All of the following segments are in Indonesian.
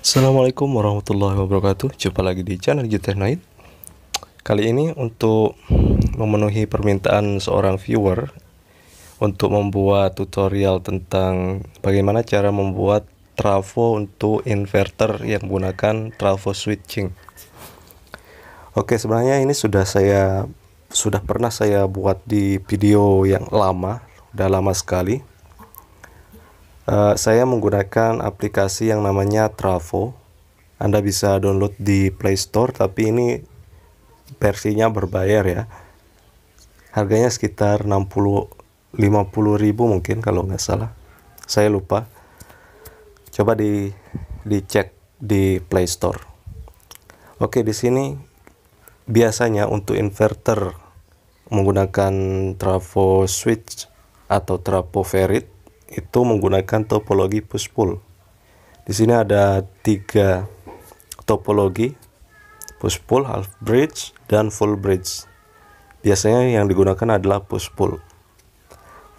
Assalamualaikum warahmatullahi wabarakatuh. Jumpa lagi di channel Jutek Night. Kali ini untuk memenuhi permintaan seorang viewer untuk membuat tutorial tentang bagaimana cara membuat trafo untuk inverter yang menggunakan trafo switching. Oke, sebenarnya ini sudah pernah saya buat di video yang lama, udah lama sekali. Saya menggunakan aplikasi yang namanya Trafo. Anda bisa download di Play Store, tapi ini versinya berbayar ya. Harganya sekitar 50 ribu mungkin kalau nggak salah. Saya lupa. Coba dicek di Play Store. Oke, di sini biasanya untuk inverter menggunakan Trafo switch atau Trafo Ferit itu menggunakan topologi push pull. Di sini ada 3 topologi: push pull, half bridge, dan full bridge. Biasanya yang digunakan adalah push pull.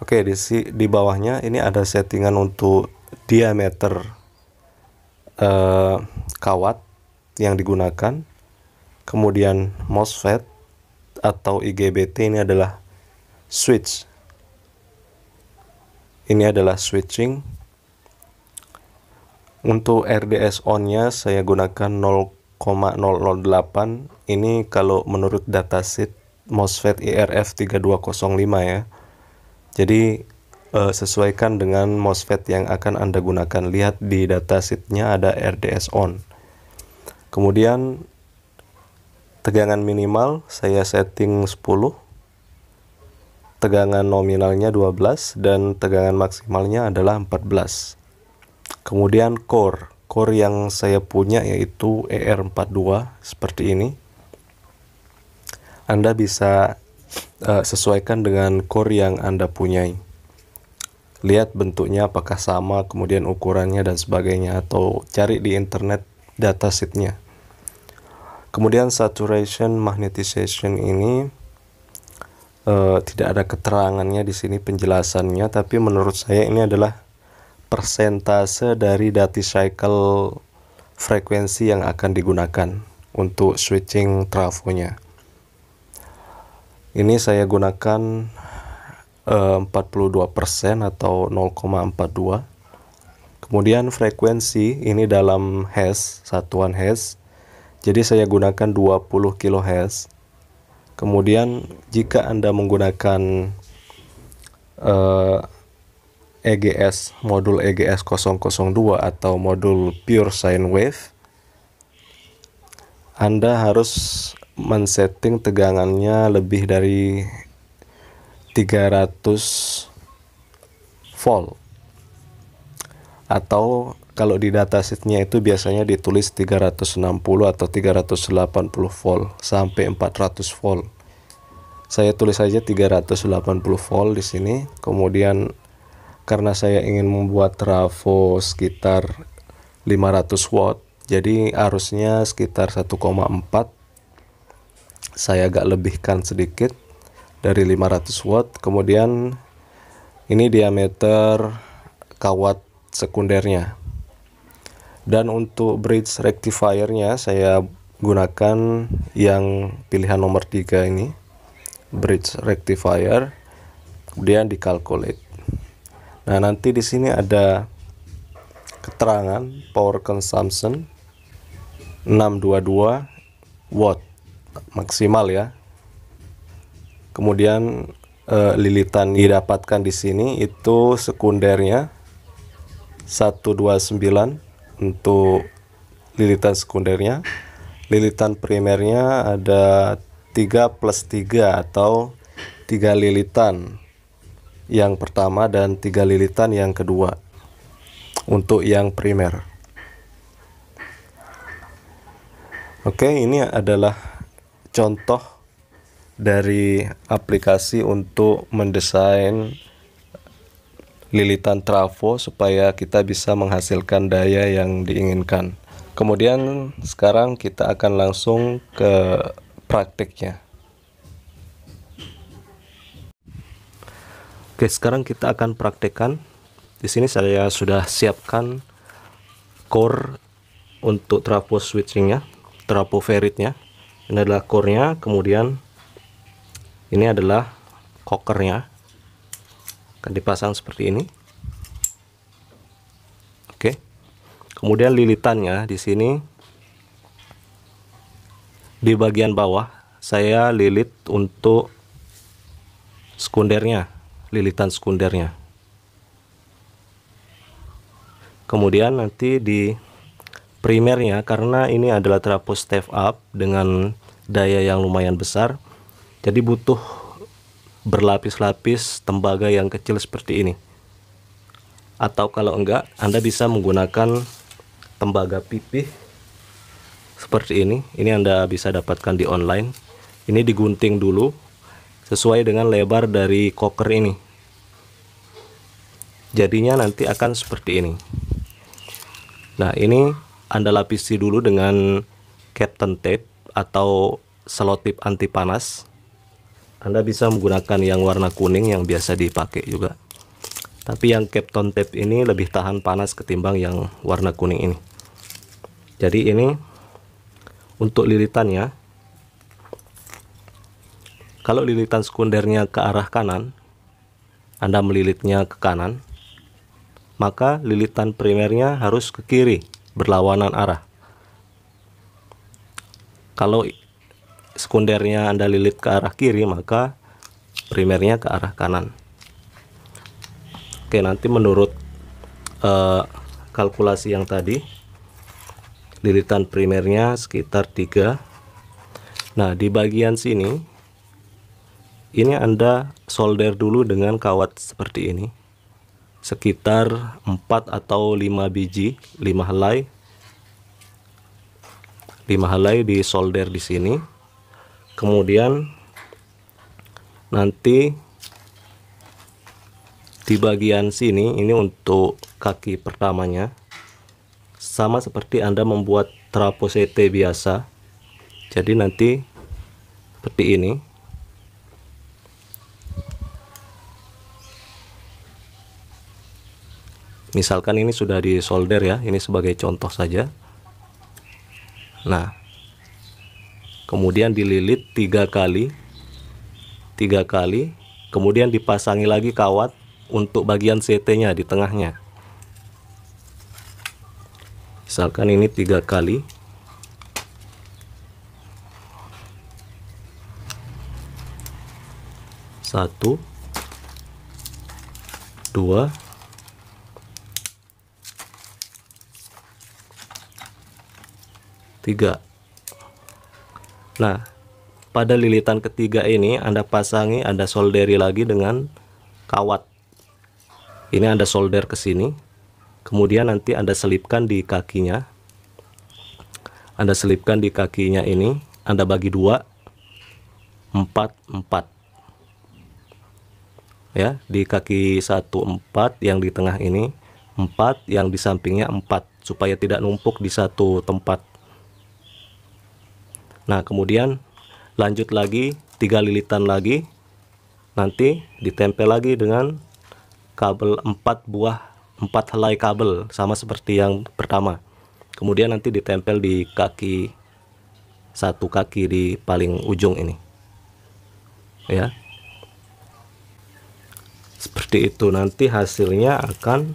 Oke, di bawahnya ini ada settingan untuk diameter kawat yang digunakan. Kemudian MOSFET atau IGBT ini adalah switch. Ini adalah switching. Untuk RDS on-nya saya gunakan 0,008. Ini kalau menurut datasheet MOSFET IRF3205 ya. Jadi sesuaikan dengan MOSFET yang akan Anda gunakan. Lihat di datasheetnya ada RDS on. Kemudian tegangan minimal saya setting 10. Tegangan nominalnya 12 dan tegangan maksimalnya adalah 14. Kemudian core yang saya punya yaitu ER42 seperti ini. Anda bisa sesuaikan dengan core yang Anda punyai. Lihat bentuknya apakah sama, kemudian ukurannya dan sebagainya, atau cari di internet datasheetnya. Kemudian saturation magnetization ini tidak ada keterangannya di sini penjelasannya, tapi menurut saya ini adalah persentase dari duty cycle frekuensi yang akan digunakan untuk switching trafonya. Ini saya gunakan 42% atau 0,42. Kemudian frekuensi ini dalam Hz, satuan Hz. Jadi saya gunakan 20 kHz. Kemudian jika Anda menggunakan EGS, modul EGS 002 atau modul pure sine wave, Anda harus men-setting tegangannya lebih dari 300 volt. Atau kalau di datasheetnya itu biasanya ditulis 360 atau 380 volt sampai 400 volt. Saya tulis saja 380 volt di sini. Kemudian karena saya ingin membuat trafo sekitar 500 watt, jadi arusnya sekitar 1,4. Saya agak lebihkan sedikit dari 500 watt. Kemudian ini diameter kawat sekundernya. Dan untuk bridge rectifiernya saya gunakan yang pilihan nomor 3 ini, bridge rectifier. Kemudian dikalkulate. Nah, nanti di sini ada keterangan power consumption 622 watt maksimal ya. Kemudian lilitan didapatkan di sini itu sekundernya 129 untuk lilitan sekundernya. Lilitan primernya ada 3+3 atau 3 lilitan yang pertama dan 3 lilitan yang kedua untuk yang primer. Oke, ini adalah contoh dari aplikasi untuk mendesain lilitan trafo supaya kita bisa menghasilkan daya yang diinginkan. Kemudian sekarang kita akan langsung ke praktiknya. Oke, sekarang kita akan praktekkan. Di sini saya sudah siapkan core untuk trafo switchingnya, trafo feritnya. Ini adalah core-nya, kemudian ini adalah kokernya. Akan dipasang seperti ini. Oke. Kemudian lilitannya di sini di bagian bawah saya lilit untuk sekundernya, lilitan sekundernya. Kemudian nanti di primernya, karena ini adalah trafo step up dengan daya yang lumayan besar, jadi butuh berlapis-lapis tembaga yang kecil seperti ini. Atau kalau enggak, Anda bisa menggunakan tembaga pipih seperti ini. Ini Anda bisa dapatkan di online. Ini digunting dulu sesuai dengan lebar dari koker ini. Jadinya nanti akan seperti ini. Nah, ini Anda lapisi dulu dengan Kapton tape atau selotip anti panas. Anda bisa menggunakan yang warna kuning yang biasa dipakai juga. Tapi yang Kapton tape ini lebih tahan panas ketimbang yang warna kuning ini. Jadi ini untuk lilitannya. Kalau lilitan sekundernya ke arah kanan, Anda melilitnya ke kanan, maka lilitan primernya harus ke kiri, berlawanan arah. Kalau sekundernya Anda lilit ke arah kiri, maka primernya ke arah kanan. Oke, nanti menurut kalkulasi yang tadi, lilitan primernya sekitar 3. Nah, di bagian sini, ini Anda solder dulu dengan kawat seperti ini. Sekitar 4 atau 5 biji, 5 helai. 5 helai di solder di sini. Kemudian nanti di bagian sini, ini untuk kaki pertamanya, sama seperti Anda membuat trafo CT biasa. Jadi nanti seperti ini. Misalkan ini sudah di solder ya, ini sebagai contoh saja. Nah, kemudian dililit 3 kali, kemudian dipasangi lagi kawat untuk bagian CT-nya di tengahnya. Misalkan ini 3 kali. Satu, 2, 3. Nah, pada lilitan ketiga ini Anda pasangi, Anda solderi lagi dengan kawat. Ini Anda solder ke sini. Kemudian nanti Anda selipkan di kakinya. Anda selipkan di kakinya ini, Anda bagi 2, 4, 4. Ya, di kaki 1 4, yang di tengah ini 4, yang di sampingnya 4, supaya tidak numpuk di satu tempat. Nah, kemudian lanjut lagi 3 lilitan lagi, nanti ditempel lagi dengan kabel 4 helai kabel, sama seperti yang pertama. Kemudian nanti ditempel di kaki, satu kaki di paling ujung ini, ya. Seperti itu, nanti hasilnya akan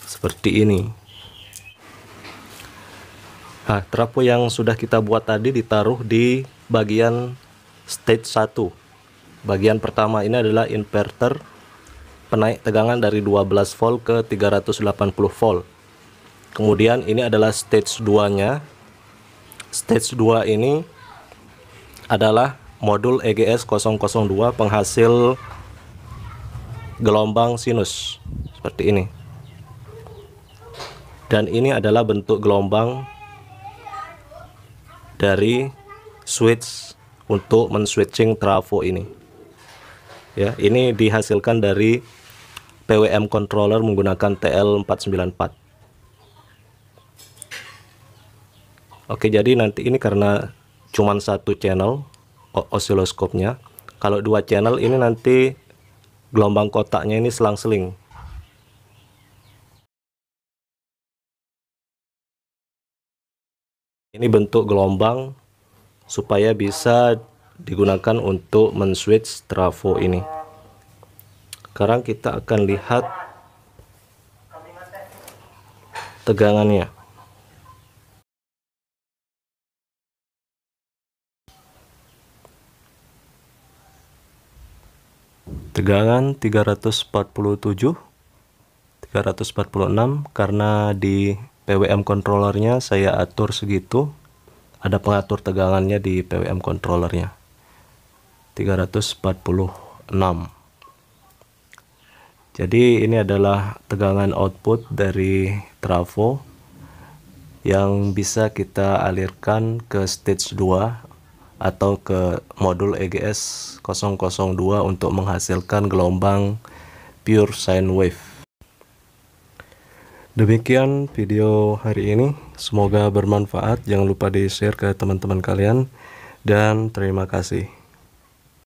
seperti ini. Nah, trafo yang sudah kita buat tadi ditaruh di bagian stage 1. Bagian pertama ini adalah inverter penaik tegangan dari 12 volt ke 380 volt. Kemudian ini adalah stage 2-nya. Stage 2 ini adalah modul EGS 002 penghasil gelombang sinus seperti ini. Dan ini adalah bentuk gelombang dari switch untuk men-switching trafo ini. Ya, ini dihasilkan dari PWM controller menggunakan TL494. Oke, jadi nanti ini karena cuman satu channel osiloskopnya. Kalau 2 channel ini nanti gelombang kotaknya ini selang-seling. Ini bentuk gelombang supaya bisa digunakan untuk men-switch trafo ini. Sekarang kita akan lihat tegangannya. Tegangan 347, 346, karena di PWM controllernya saya atur segitu. Ada pengatur tegangannya di PWM controllernya. 346. Jadi ini adalah tegangan output dari trafo yang bisa kita alirkan ke stage 2 atau ke modul EGS 002 untuk menghasilkan gelombang pure sine wave. Demikian video hari ini, semoga bermanfaat. Jangan lupa di-share ke teman-teman kalian, dan terima kasih.